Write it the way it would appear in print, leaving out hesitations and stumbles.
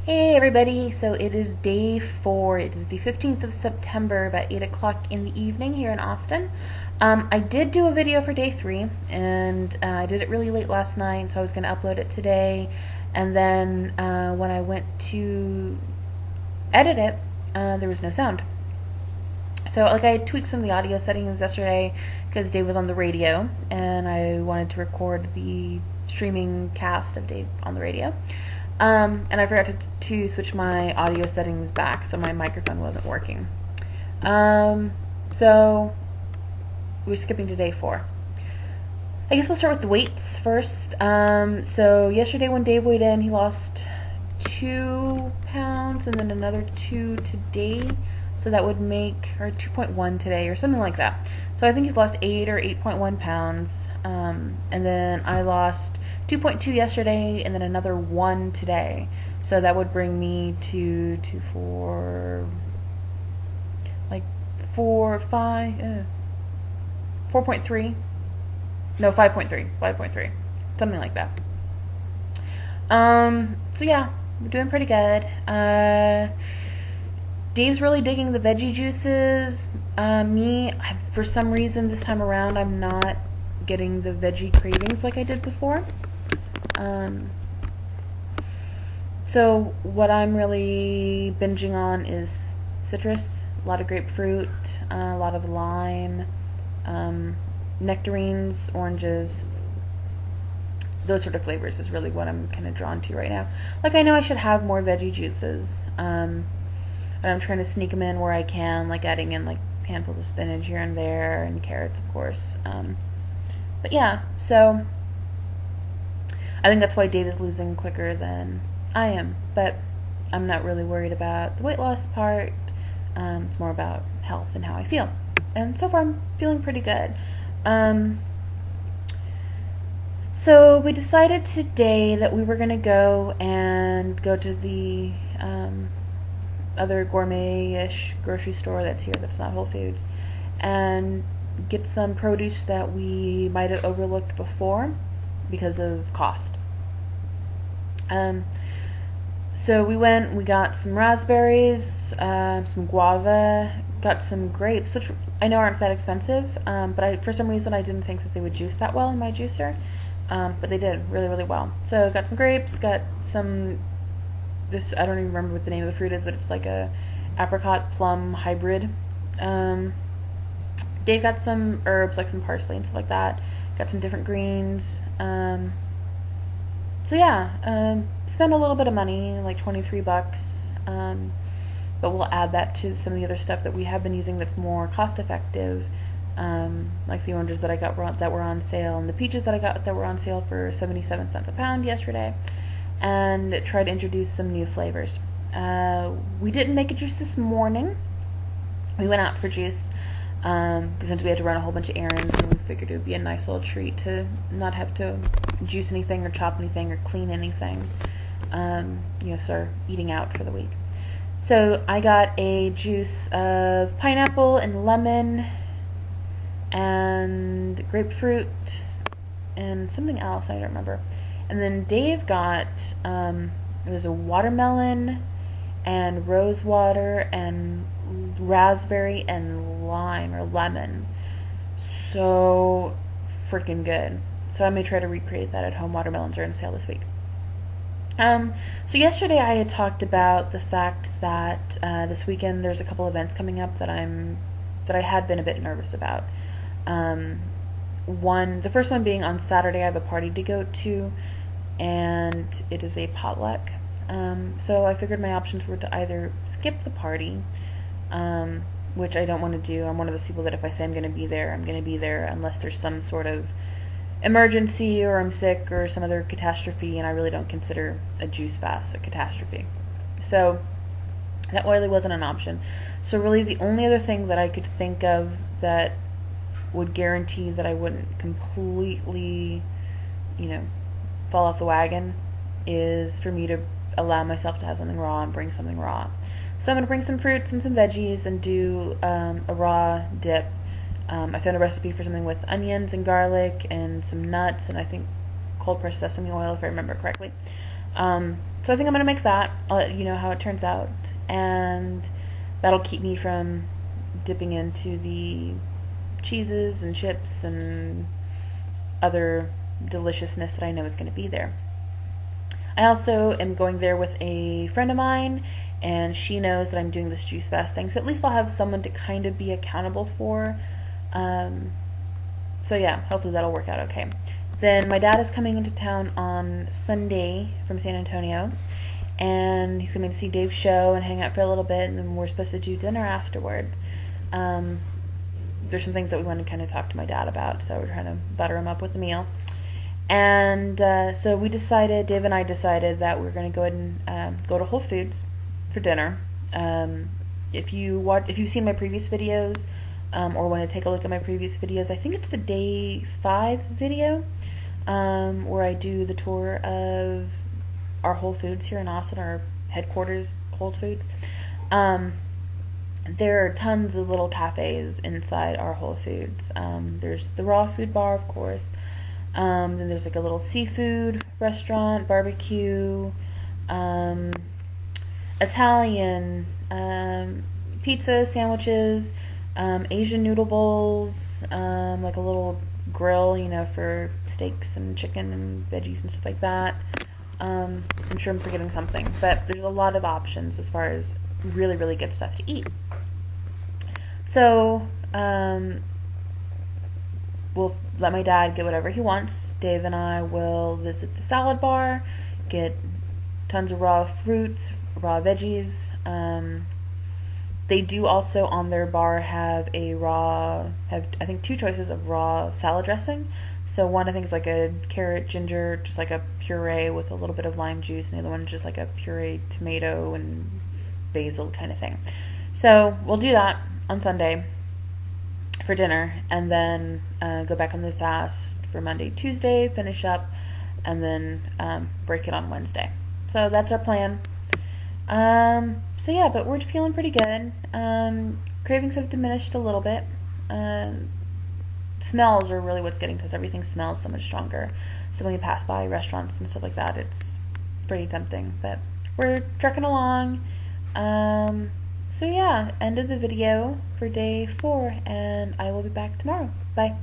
Hey everybody, so it is day 4. It is the 15th of September, about 8 o'clock in the evening here in Austin. I did do a video for day 3, and I did it really late last night, so I was going to upload it today. And then when I went to edit it, there was no sound. So I tweaked some of the audio settings yesterday because Dave was on the radio, and I wanted to record the streaming cast of Dave on the radio. And I forgot to switch my audio settings back, so my microphone wasn't working. So we're skipping to day 4. I guess we'll start with the weights first. So yesterday when Dave weighed in, he lost 2 pounds, and then another 2 today. So that would make, or 2.1 today, or something like that. So I think he's lost 8 or 8.1 pounds. And then I lost 2.2 yesterday, and then another 1 today. So that would bring me to 4.3. No, 5.3. Something like that. So yeah, we're doing pretty good. Dave's really digging the veggie juices. For some reason this time around, I'm not getting the veggie cravings like I did before. So what I'm really binging on is citrus, a lot of grapefruit, a lot of lime, nectarines, oranges. Those sort of flavors is really what I'm kind of drawn to right now. I know I should have more veggie juices, and I'm trying to sneak them in where I can, adding in handfuls of spinach here and there, and carrots, of course. But yeah, so I think that's why Dave is losing quicker than I am, but I'm not really worried about the weight loss part. It's more about health and how I feel, and so far I'm feeling pretty good. So we decided today that we were going to go to the other gourmet-ish grocery store that's here, that's not Whole Foods, and get some produce that we might have overlooked before because of cost. So we got some raspberries, some guava, got some grapes, which I know aren't that expensive, but for some reason I didn't think that they would juice that well in my juicer, but they did really, really well. So got some grapes, got some, I don't even remember what the name of the fruit is, but it's like a apricot plum hybrid. Dave got some herbs, like some parsley and stuff like that. Got some different greens. So yeah, spent a little bit of money, like $23, but we'll add that to some of the other stuff that we have been using that's more cost effective, like the oranges that I got that were on sale, and the peaches that I got that were on sale for 77 cents a pound yesterday, and try to introduce some new flavors. We didn't make a juice this morning. We went out for juice since we had to run a whole bunch of errands, and we figured it would be a nice little treat to not have to juice anything or chop anything or clean anything, start eating out for the week. So I got a juice of pineapple and lemon and grapefruit and something else I don't remember. And then Dave got it was a watermelon and rose water and raspberry and lime or lemon. So freaking good. So I may try to recreate that at home. Watermelons are on sale this week. So yesterday I had talked about the fact that this weekend there's a couple events coming up that I had been a bit nervous about. The first one being on Saturday, I have a party to go to, and it is a potluck. So I figured my options were to either skip the party, which I don't want to do. I'm one of those people that if I say I'm going to be there, I'm going to be there unless there's some sort of emergency or I'm sick or some other catastrophe, and I really don't consider a juice fast a catastrophe. So that really wasn't an option. So really the only other thing that I could think of that would guarantee that I wouldn't completely, fall off the wagon is for me to allow myself to have something raw and bring something raw. So I'm going to bring some fruits and some veggies and do a raw dip. I found a recipe for something with onions and garlic and some nuts and I think cold pressed sesame oil if I remember correctly. So I think I'm gonna make that. I'll let you know how it turns out, and that'll keep me from dipping into the cheeses and chips and other deliciousness that I know is going to be there. I also am going there with a friend of mine, and she knows that I'm doing this juice fasting, so at least I'll have someone to kind of be accountable for. Um, so yeah, hopefully that'll work out okay. Then my dad is coming into town on Sunday from San Antonio, and he's coming to see Dave's show and hang out for a little bit, and then we're supposed to do dinner afterwards. Um, there's some things that we want to kind of talk to my dad about, so we're trying to butter him up with the meal. And so Dave and I decided that we're going to go ahead and go to Whole Foods for dinner. If you've seen my previous videos, or want to take a look at my previous videos, I think it's the day 5 video, where I do the tour of our Whole Foods here in Austin, our headquarters Whole Foods. There are tons of little cafes inside our Whole Foods. There's the raw food bar, of course. Then there's like a little seafood restaurant, barbecue, Italian, pizza, sandwiches, Asian noodle bowls, like a little grill, for steaks and chicken and veggies and stuff like that. I'm sure I'm forgetting something, but there's a lot of options as far as really, really good stuff to eat. So, we'll let my dad get whatever he wants. Dave and I will visit the salad bar, get tons of raw fruits, raw veggies. They do also on their bar have I think 2 choices of raw salad dressing. So one I think is like a carrot, ginger, just like a puree with a little bit of lime juice, and the other one is just like a pureed tomato and basil kind of thing. So we'll do that on Sunday for dinner, and then go back on the fast for Monday, Tuesday, finish up, and then break it on Wednesday. So that's our plan. So yeah, but we're feeling pretty good. Cravings have diminished a little bit. Smells are really what's getting to us. Everything smells so much stronger. So when we pass by restaurants and stuff like that, it's pretty tempting. But we're trucking along. So yeah, end of the video for day 4, and I will be back tomorrow. Bye.